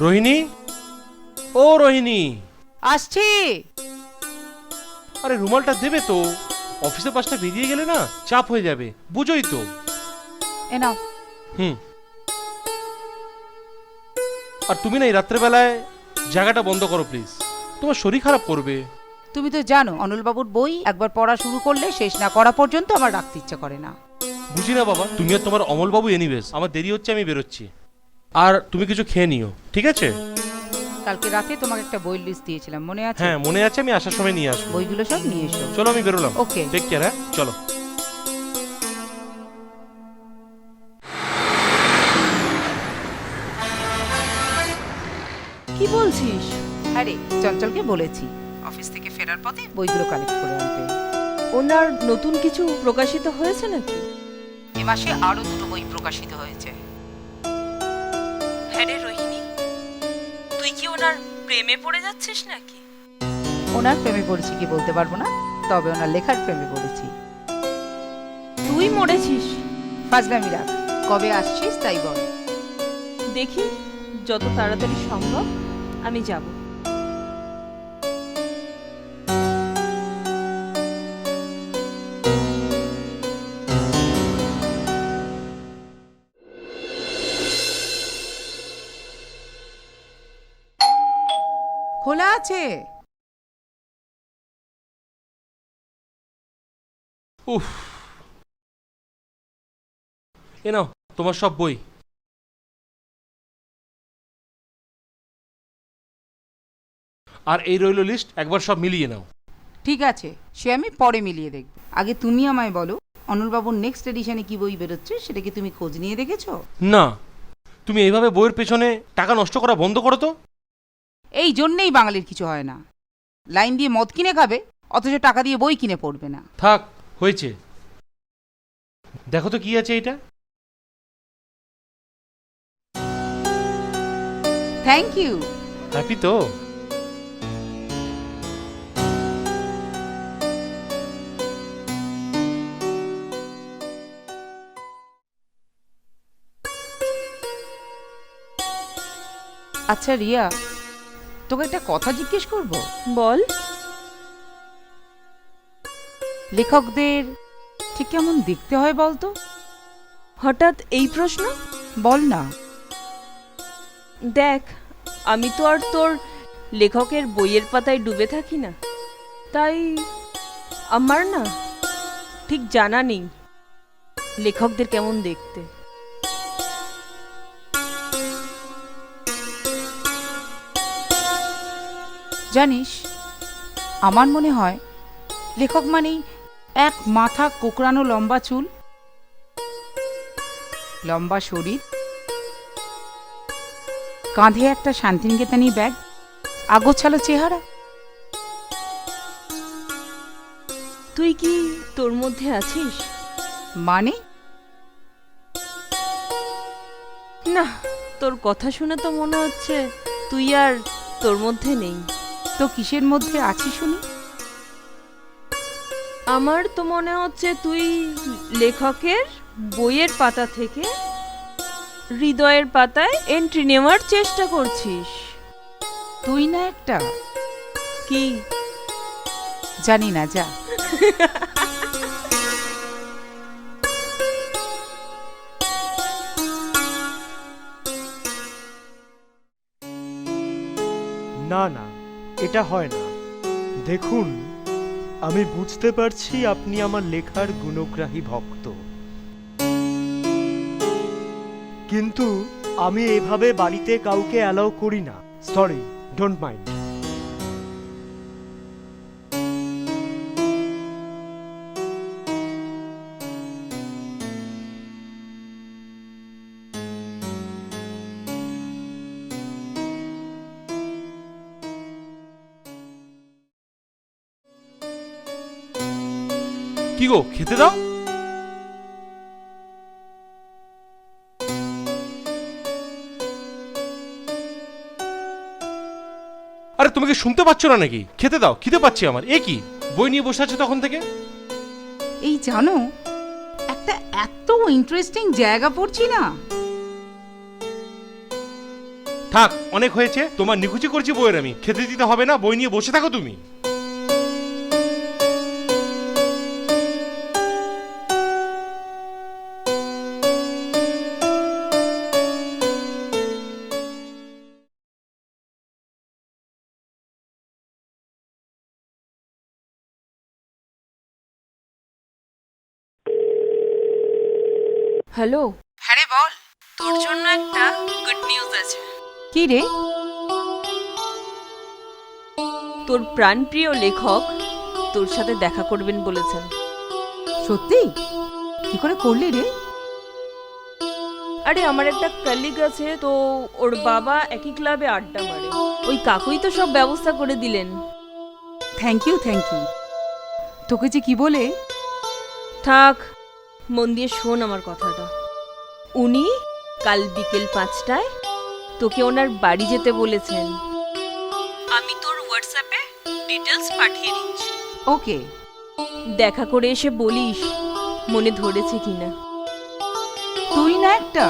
রোহিণী, ও রোহিণী। আসছি। আরে রুমালটা দেবে তো, অফিসের পাশটা বেরিয়ে গেলে না চাপ হয়ে যাবে, বুঝোই তো। এ নাও। হুম। আর তুমি না এই রাত্রেবেলায় জায়গাটা বন্ধ করো প্লিজ, তোমার শরীর খারাপ করবে। তুমি তো জানো অনলবাবুর বই একবার পড়া শুরু করলে শেষ না করা পর্যন্ত আমার রাখতে ইচ্ছা করে না। বুঝি না বাবা, তুমি আর তোমার অমলবাবু এনিওয়েজ, আমার দেরি হচ্ছে, আমি বেরোচ্ছি। আর তুমি কিছু খেয়ে নিও, ঠিক আছে? কালকে রাতে তোমাকে একটা বইয়ের লিস্ট দিয়েছিলাম, মনে আছে? হ্যাঁ মনে আছে, আমি আসার সময় নিয়ে আসবো। বইগুলো সব নিয়ে এসো। চলো আমি বেরোলাম। ওকে। Take care. হ্যাঁ চলো। কি বলছিস? আরে চঞ্চলকে বলেছি অফিস থেকে ফেরার পথে বইগুলো কালেক্ট করে আনতে। ওনার নতুন কিছু প্রকাশিত হয়েছে নাকি? এ মাসে আরো দুটো বই প্রকাশিত হয়েছে। হ্যাঁ রে রোহিণী, তুই কি ওনার প্রেমে পড়ে যাচ্ছিস নাকি? ওনার প্রেমে পড়েছি কি বলতে পারবো না, তবে ওনার লেখার প্রেমে পড়েছি। তুই মরেছিস? ফাজলামি রাখ, কবে আসছিস তাই বল। দেখি যত তাড়াতাড়ি সম্ভব আমি যাব। খোলা আছে। উফ, এ নাও তোমার সব বই। আর এই রইল লিস্ট, একবার সব মিলিয়ে নাও। ঠিক আছে, সে আমি পরে মিলিয়ে দেখব। আগে তুমি আমায় বলো অনলবাবুর নেক্সট এডিশনে কি বই বেরোচ্ছে, সেটা কি তুমি খোঁজ নিয়ে দেখেছো? না, তুমি এইভাবে বইয়ের পেছনে টাকা নষ্ট করা বন্ধ করো তো। এই জন্যেই বাঙালির কিছু হয় না, লাইন দিয়ে মদ কিনে খাবে অথচ টাকা দিয়ে বই কিনে পড়বে না। থাক, হয়েছে। দেখো তো কি আছে এটা। Thank you. হ্যাপি তো? আচ্ছা রিয়া, তোকে একটা কথা জিজ্ঞেস করব। বল। লেখকদের ঠিক কেমন দেখতে হয় বলতো? হঠাৎ এই প্রশ্ন? বল না। দেখ, আমি তো আর তোর লেখকের বইয়ের পাতায় ডুবে থাকি না, তাই আমার না ঠিক জানা নেই লেখকদের কেমন দেখতে। জানিস, আমার মনে হয় লেখক মানেই এক মাথা কোকড়ানো লম্বা চুল, লম্বা শরীর, কাঁধে একটা শান্তিনিকেতনী ব্যাগ, আগোছালো চেহারা। তুই কি তোর মধ্যে আছিস? মানে? না, তোর কথা শুনে তো মনে হচ্ছে তুই আর তোর মধ্যে নেই। তো কিসের মধ্যে আছি শুনি? আমার তো মনে হচ্ছে তুই লেখকের বইয়ের পাতা থেকে হৃদয়ের পাতায় এন্ট্রি নেওয়ার চেষ্টা করছিস। তুই না একটা। কি? জানি না, যা। না না, এটা হয় না। দেখুন, আমি বুঝতে পারছি আপনি আমার লেখার গুণগ্রাহী ভক্ত, কিন্তু আমি এভাবে বাড়িতে কাউকে অ্যালাউ করি না। Sorry, don't mind. কি গো, খেতে দাও। আরে তুমি কি শুনতে পাচ্ছ না নাকি? খেতে দাও, খিদে পাচ্ছি আমার। এ কি, বই নিয়ে বসে আছে তখন থেকে? এই জানো, একটা এত ইন্টারেস্টিং জায়গা পড়ছি না। থাক, অনেক হয়েছে, তোমার নিকুচি করছি বইয়ের আমি, খেতে দিতে হবে না, বই নিয়ে বসে থাকো তুমি। হ্যালো, হ্যাঁ রে বল। তোর জন্য একটা গুড নিউজ আছে। কি রে? তোর প্রাণপ্রিয় লেখক তোর সাথে দেখা করবেন বলেছেন। সত্যি? কি করে করলি রে? আরে আমার একটা কলিগ আছে, তো ওর বাবা একই ক্লাবে আড্ডা মারে, ওই কাকুই তো সব ব্যবস্থা করে দিলেন। Thank you, thank you. তোকে যে কি বলে? থাক, মন দিয়ে শোন আমার কথাটা। উনি কাল বিকেল 5টায় তোকে ওনার বাড়ি যেতে বলেছেন। আমি তোর হোয়াটসঅ্যাপে ডিটেলস পাঠিয়ে দিচ্ছি। ওকে। দেখা করে এসে বলিস মনে ধরেছে কিনা। তুই না একটা।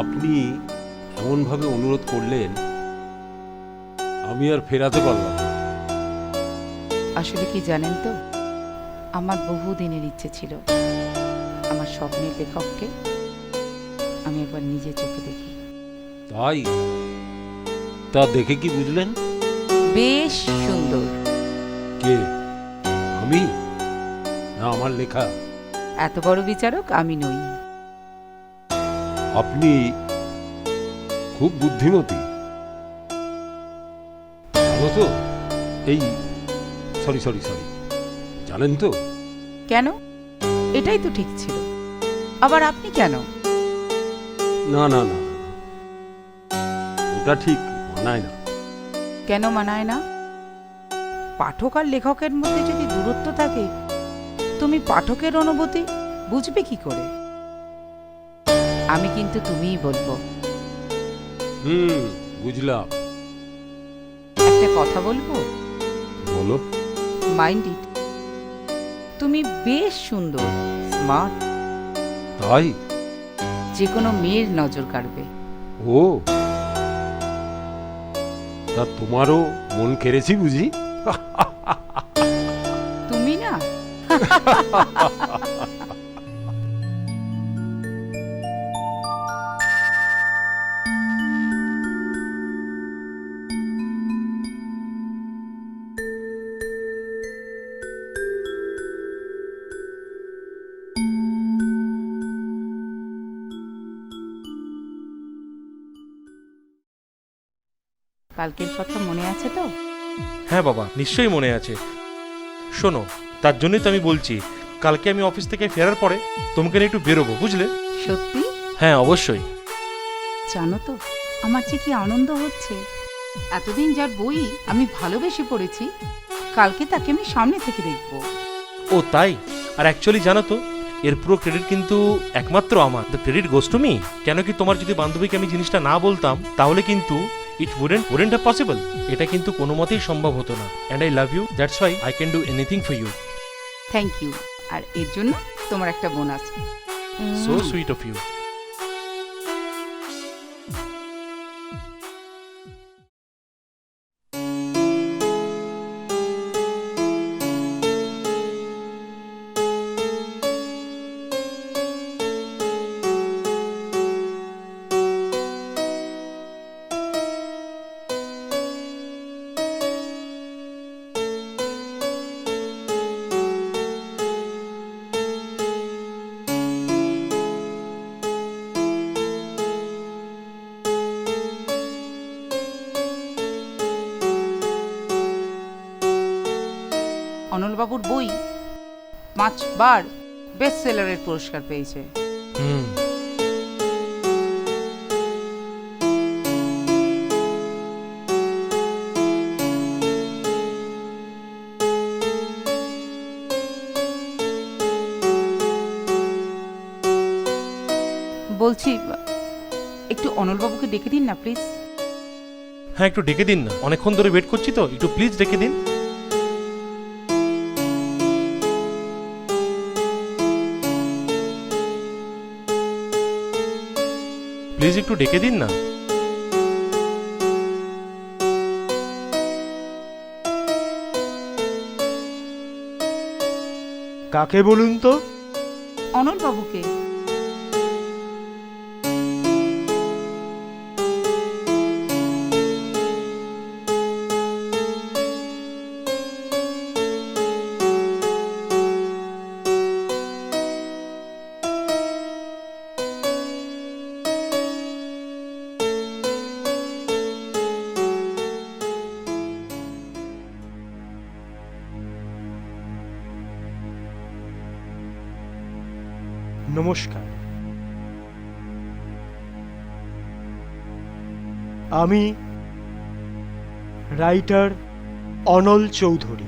আপনি এমনভাবে অনুরোধ করলেন, আমি আর ফেরাতে পারলাম না। আসলে কি জানেন তো, আমার বহুদিনের ইচ্ছে ছিল আমার স্বপ্নের লেখককে আমি একবার নিজে চোখে দেখি। তাই? তা দেখে কি বুঝলেন? বেশ সুন্দর। কে? আমি? না আমার লেখা? এত বড় বিচারক আমি নই। আপনি খুব বুদ্ধিমতী, জানো তো? এই সরি সরি সরি জানেন তো? কেন? এটাই তো ঠিক ছিল, আবার আপনি কেন? না না না না, ওটা ঠিক মানায় না। কেন মানায় না? পাঠক আর লেখকের মধ্যে যদি দূরত্ব থাকে, তুমি পাঠকের অনুভূতি বুঝবে কি করে? আমি কিন্তু তুমিই বলবো। বুঝলাম। একটা কথা বলবো? বলো। Mind it. তুমি বেশ সুন্দর, স্মার্ট, তাই? যে কোনো মেয়ের নজর কাড়বে। ও, তা তোমারও মন কেড়েছি বুঝি? তুমি না? কালকের কথা মনে আছে তো? হ্যাঁ বাবা, নিশ্চয়ই মনে আছে। শোনো, তার জন্যই তো আমি বলছি, কালকে আমি অফিস থেকে ফেরার পরে তোমাকে নিয়ে একটু বেরোবো, বুঝলে? সত্যি? হ্যাঁ অবশ্যই। জানো তো আমার যে কি আনন্দ হচ্ছে। এতদিন যার বই আমি ভালোবেসে পড়েছি, কালকে তাকে আমি সামনে থেকে দেখব। ও তাই? আর অ্যাকচুয়ালি জানো তো, এর পুরো ক্রেডিট কিন্তু একমাত্র আমার। The credit goes to me. কেন কি, তোমার যদি বান্ধবীকে আমি জিনিসটা না বলতাম, তাহলে কিন্তু ইট wouldn't have possible. এটা কিন্তু কোনো মতেই সম্ভব হতো না। And I love you, that's why I can do anything for you. Thank you. আর এর জন্য তোমার একটা bonus. So sweet of you. অনলবাবুর বই 5 বার বেস্ট সেলারের পুরস্কার পেয়েছে। বলছি একটু অনলবাবুকে ডেকে দিন না প্লিজ। হ্যাঁ একটু ডেকে দিন না, অনেকক্ষণ ধরে ওয়েট করছি তো, একটু প্লিজ ডেকে দিন। প্লিজ একটু ডেকে দিন না। কাকে বলুন তো? অনলবাবুকে। নমস্কার, আমি রাইটার অনল চৌধুরী।